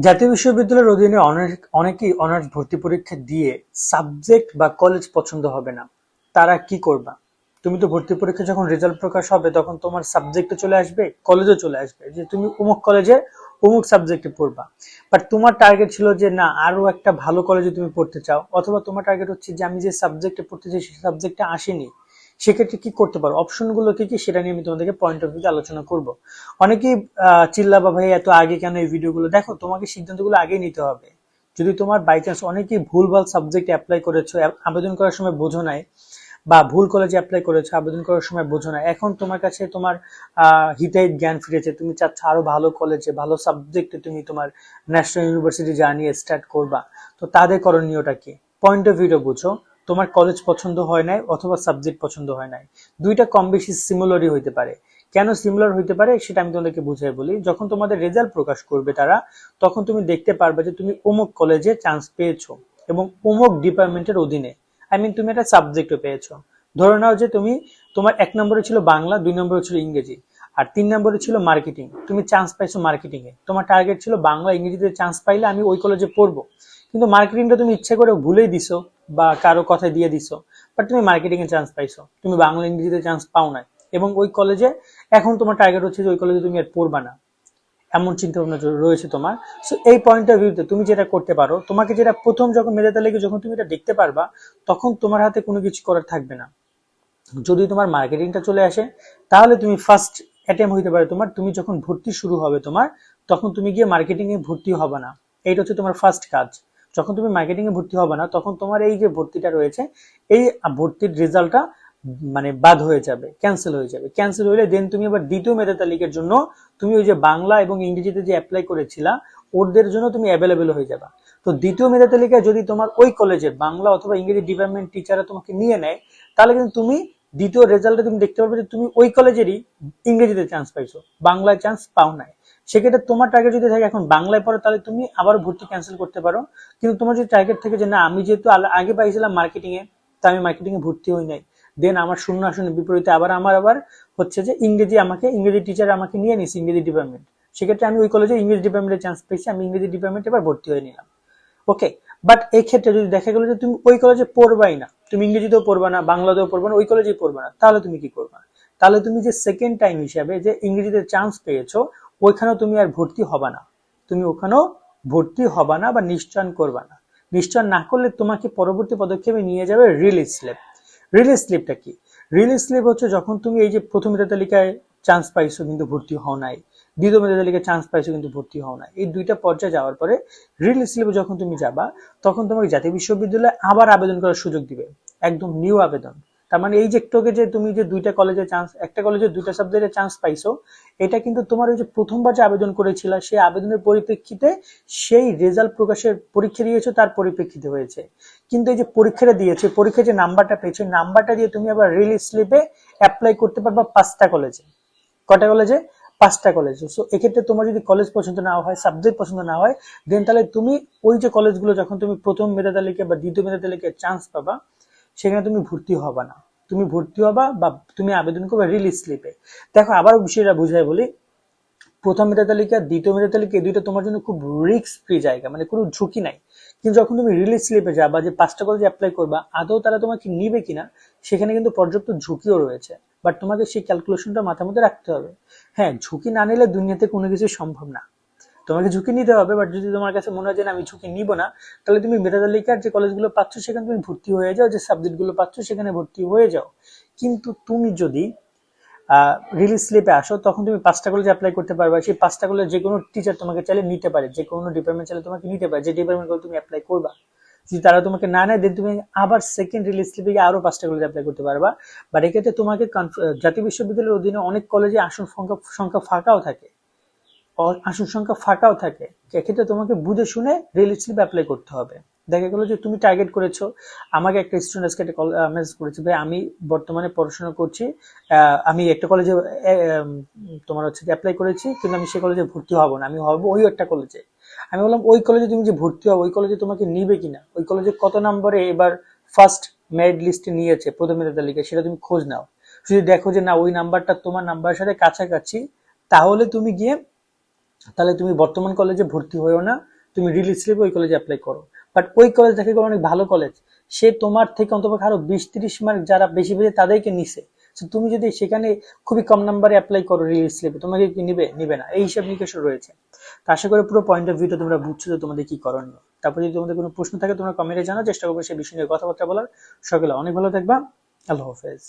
জাতীয় বিশ্ববিদ্যালয়ের অধীনে অনেকেই অনার্স ভর্তি পরীক্ষা দিয়ে সাবজেক্ট বা কলেজ পছন্দ হবে না। তারা কি করবা? তুমি তো ভর্তি পরীক্ষা যখন রেজাল্ট প্রকাশ হবে তখন তোমার সাবজেক্টে চলে আসবে, কলেজও চলে আসবে যে তুমি অমুক কলেজে অমুক সাবজেক্টে পড়বা। বাট তোমার টার্গেট ছিল যে না, আরো একটা ভালো কলেজে তুমি পড়তে চাও, অথবা তোমার টার্গেট হচ্ছে যে আমি যে সাবজেক্টে পড়তে চাই সেই সাবজেক্টে আসেনি। সেক্ষেত্রে কি করতে পারো, অপশন গুলো কি কি, সেটা নিয়ে আমি তোমাদেরকে পয়েন্ট অফ ভিউ আলোচনা করব। অনেকেই চিল্লাবা ভাই এত আগে কেন এই ভিডিওগুলো দেখো, তোমাকে সিদ্ধান্তগুলো আগেই নিতে হবে। যদি তোমার বাই চান্স অনেকেই ভুলভাল সাবজেক্ট অ্যাপ্লাই করেছো, আবেদন করার সময় বোঝো নাই, বা ভুল কলেজে অ্যাপ্লাই করেছো, আবেদন করার সময় বোঝো না, এখন তোমার কাছে তোমার হিতাহিত জ্ঞান ফিরেছে, তুমি চাচ্ছ আরো ভালো কলেজে ভালো সাবজেক্টে তুমি তোমার ন্যাশনাল ইউনিভার্সিটি জার্নি স্টার্ট করবা। তো তাদের করণীয়টা কি? পয়েন্ট অফ ভিউটা বুঝো। তোমার কলেজ পছন্দ হয় নাই অথবা সাবজেক্ট পছন্দ হয় নাই, দুইটা কম বেশি সিমিলারই হইতে পারে। কেন সিমিলার হইতে পারে সেটা আমি তোমাদেরকে বুঝাই বলি। যখন তোমাদের রেজাল্ট প্রকাশ করবে তারা, তখন তুমি দেখতে পারবে যে তুমি অমুক কলেজে চান্স পেয়েছো এবং অমুক ডিপার্টমেন্টের অধীনে, তুমি একটা সাবজেক্টও পেয়েছো। ধরে নাও যে তুমি, তোমার 1 নম্বরে ছিল বাংলা, 2 নম্বরে ছিল ইংরেজি, আর 3 নম্বরে ছিল মার্কেটিং। তুমি চান্স পাইছো মার্কেটিং এ, তোমার টার্গেট ছিল বাংলা ইংরেজিতে চান্স পাইলে আমি ওই কলেজে পড়বো। কিন্তু মার্কেটিংটা তুমি ইচ্ছে করে ভুলেই দিছো বা কারো কথায় দিয়ে দিছো, বাট তুমি মার্কেটিং এ চান্স পাইছো, তুমি বাংলা ইংরেজিতে চান্স পাও নাই। এবং ওই কলেজে এখন তোমার টার্গেট হচ্ছে যে ওই কলেজে তুমি আর পড়বা না, এমন চিন্তা ভাবনা রয়েছে তোমার। সো এই পয়েন্ট অফ ভিউতে তুমি যেটা করতে পারো, তোমাকে যেটা প্রথম যখন মেধা তালিকা যখন তুমি এটা দেখতে পারবা, তখন তোমার হাতে কোনো কিছু করার থাকবে না। যদি তোমার মার্কেটিংটা চলে আসে, তাহলে তুমি ফার্স্ট অ্যাটেম্প হইতে পারে তোমার, তুমি যখন ভর্তি শুরু হবে তোমার, তখন তুমি গিয়ে মার্কেটিং এ ভর্তি হবে না। এইটা হচ্ছে তোমার ফার্স্ট কাজ। যখন তুমি মার্কেটিং এ ভর্তি হবে না, তখন তোমার এই যে ভর্তিটা রয়েছে, এই ভর্তির রেজাল্টটা বাদ হয়ে যাবে, ক্যান্সেল হয়ে যাবে। ক্যান্সেল হইলে দেন তুমি আবার দ্বিতীয় মেধা তালিকার জন্য তুমি ওই যে বাংলা এবং ইংরেজিতে যে অ্যাপ্লাই করেছিলা, ওদের জন্য তুমি অ্যাভেলেবেল হয়ে যাবা। তো দ্বিতীয় মেধা তালিকায় যদি তোমার ওই কলেজের বাংলা অথবা ইংরেজি ডিপার্টমেন্ট টিচাররা তোমাকে নিয়ে নেয়, তাহলে কিন্তু তুমি দ্বিতীয় রেজাল্টে তুমি দেখতে পারবে যে তুমি ওই কলেজেরই ইংরেজিতে চান্স পাইছো, বাংলায় চান্স পাও নাই। সেক্ষেত্রে তোমার টার্গেট যদি থাকে এখন বাংলায় পড়ো, তাহলে তুমি আবার ভর্তি ক্যান্সেল করতে পারো। কিন্তু তোমার যদি টার্গেট থাকে যে না, আমি যেহেতু আগে পাইছিলাম মার্কেটিং এ, তা আমি মার্কেটিং এ ভর্তি হই নাই, দেন আমার শূন্য আসনের বিপরীতে আবার হচ্ছে যে ইংরেজি টিচার আমাকে নিয়ে নিছে ইংরেজি ডিপার্টমেন্ট, সেক্ষেত্রে আমি ওই কলেজে ইংরেজি ডিপার্টমেন্টে চান্স পেয়েছি, আমি ইংরেজি ডিপার্টমেন্টে এবার ভর্তি হয়ে নিলাম। ওকে। বাট এই ক্ষেত্রে যদি দেখা গেল যে তুমি ওই কলেজে পড়বাই না, তুমি ইংরেজিতেও পড়বা না, বাংলাতেও পড়বা না, ওই কলেজেই পড়বা না, তাহলে তুমি কি করবা? তাহলে তুমি যে সেকেন্ড টাইম হিসাবে যে ইংরেজিতে চান্স পেয়েছো, ওইখানেও তুমি আর ভর্তি হবা না। তুমি ওখানেও ভর্তি হবা না বা নিশ্চয়ন করবা না। নিশ্চয়ন না করলে তোমাকে পরবর্তী পদক্ষেপে নিয়ে যাবে রিলিজ স্লিপ। রিলিজ স্লিপটা কি? রিলিজ স্লিপ হচ্ছে যখন তুমি এই যে প্রথম মেধা তালিকায় চান্স পাইছো কিন্তু ভর্তি হও নাই, দ্বিতীয় মেধা তালিকায় চান্স পাইছো কিন্তু ভর্তি হও নাই, এই দুইটা পর্যায়ে যাওয়ার পরে রিলিজ স্লিপে যখন তুমি যাবা, তখন তোমাকে জাতীয় বিশ্ববিদ্যালয়ে আবার আবেদন করার সুযোগ দিবে, একদম নিউ আবেদন। তার মানে এই যে একটুকে যে তুমি যে দুইটা কলেজে চান্স, একটা কলেজে দুইটা সাবজেক্টে চান্স পাইছো, এটা কিন্তু তোমার ওই যে প্রথমবার যে আবেদন করেছিল সেই আবেদনের পরিপ্রেক্ষিতে, সেই রেজাল্ট প্রকাশের পরীক্ষা দিয়েছো তার পরিপ্রেক্ষিতে হয়েছে। কিন্তু এই যে পরীক্ষাটা দিয়েছে, পরীক্ষায় যে নাম্বারটা পেয়েছো, নাম্বারটা দিয়ে তুমি আবার রিলিজ স্লিপে অ্যাপ্লাই করতে পারবা 5টা কলেজে। কটা কলেজে? 5টা কলেজে। সো এক্ষেত্রে তোমার যদি কলেজ পছন্দ না হয়, সাবজেক্ট পছন্দ না হয়, দেন তাহলে তুমি ওই যে কলেজগুলো যখন তুমি প্রথম মেধা তালিকা বা দ্বিতীয় মেধা তালিকায় চান্স পাবা, সেখানে তুমি ভর্তি হবা না। তুমি ভর্তি হবা বা তুমি আবেদন করবে রিলিজ স্লিপে। দেখো আবার বিষয়টা বুঝাই বলি, প্রথম মেধা তালিকা দ্বিতীয় মেধা তালিকা এই দুইটা তোমার জন্য খুব রিস্ক ফ্রি জায়গা, কোনো ঝুঁকি নাই। কিন্তু যখন তুমি রিলিজ স্লিপে যাবা, যে 5টা কলেজে অ্যাপ্লাই করবা, আদৌ তারা তোমাকে নিবে কিনা, সেখানে কিন্তু পর্যাপ্ত ঝুঁকিও রয়েছে। বাট তোমাকে সেই ক্যালকুলেশনটা মাথার মধ্যে রাখতে হবে। হ্যাঁ, ঝুঁকি না নিলে দুনিয়াতে কোনো কিছু সম্ভব না। তোমাকে ঝুঁকি নিতে হবে, বাট যদি তোমার কাছে মনে হয় যে আমি ঝুঁকি নিব না, তাহলে তুমি মেধা তালিকার যে কলেজগুলো পাচ্ছ সেখানে তুমি ভর্তি হয়ে যাও, যে সাবজেক্টগুলো পাচ্ছ সেখানে ভর্তি হয়ে যাও। কিন্তু তুমি যদি রিলিজ স্লিপে আসো, তখন তুমি 5টা কলেজে অ্যাপ্লাই করতে পারবে। সেই 5টা কলেজ যে কোনো টিচার তোমাকে চাইলে নিতে পারে, যে কোনো ডিপার্টমেন্ট চাইলে তোমাকে নিতে পারে, যে ডিপার্টমেন্ট তুমি অ্যাপ্লাই করবা। যদি তারা তোমাকে না নেয়, দেন তুমি আবার সেকেন্ড রিলিজ স্লিপে গিয়ে আরো 5টা কলেজে অ্যাপ্লাই করতে পারবা। বাট এক্ষেত্রে তোমাকে জাতীয় বিশ্ববিদ্যালয়ের অধীনে অনেক কলেজে আসন সংখ্যা ফাঁকাও থাকে, আসন সংখ্যা ফাঁকাও থাকে। এক্ষেত্রে তোমাকে বুঝে শুনে রিলিজ স্লিপ অ্যাপ্লাই করতে হবে। দেখা গেলো যে তুমি টার্গেট করেছো, আমাকে একটা স্টুডেন্ট আজকে একটা মেসেজ করেছে, ভাই আমি বর্তমানে পড়াশোনা করছি, আমি একটা কলেজে তোমার হচ্ছে অ্যাপ্লাই করেছি, কিন্তু আমি সেই কলেজে ভর্তি হব না, আমি হবো ওই একটা কলেজে। আমি বললাম ওই কলেজে তুমি যে ভর্তি হবো, ওই কলেজে তোমাকে নিবে কিনা, ওই কলেজে কত নম্বরে এবার ফার্স্ট মেরিট লিস্টে নিয়েছে প্রথম মেধা তালিকায়, সেটা তুমি খোঁজ নাও। যদি দেখো যে না, ওই নাম্বারটা তোমার নাম্বারের সাথে কাছাকাছি, তাহলে তুমি গিয়ে তাহলে তুমি বর্তমান কলেজে ভর্তি হয়েও না, তুমি রিলিজ স্লিপে ওই কলেজে অ্যাপ্লাই করো। বাট ওই কলেজ থেকে অনেক ভালো কলেজ, সে তোমার থেকে অন্তত আরো 20-30 মার্ক যারা বেশি পেয়েছে তাদেরকে নিছে। So তুমি যদি সেখানে খুবই কম নাম্বারে অ্যাপ্লাই করো রিলিজ স্লিপে, তোমাকে কি নিবে? নিবে না। এই হিসাব নিকেশ রয়েছে। তো আশা করি পুরো পয়েন্ট অফ ভিউটা তোমরা বুঝছো যে তোমাদের কি করণীয়। তারপর যদি তোমাদের কোনো প্রশ্ন থাকে তোমরা কমেন্টে জানাও, চেষ্টা করবো সেই বিষয় নিয়ে কথাবার্তা বলার। সকলে অনেক ভালো থাকবা। আল্লাহ হাফেজ।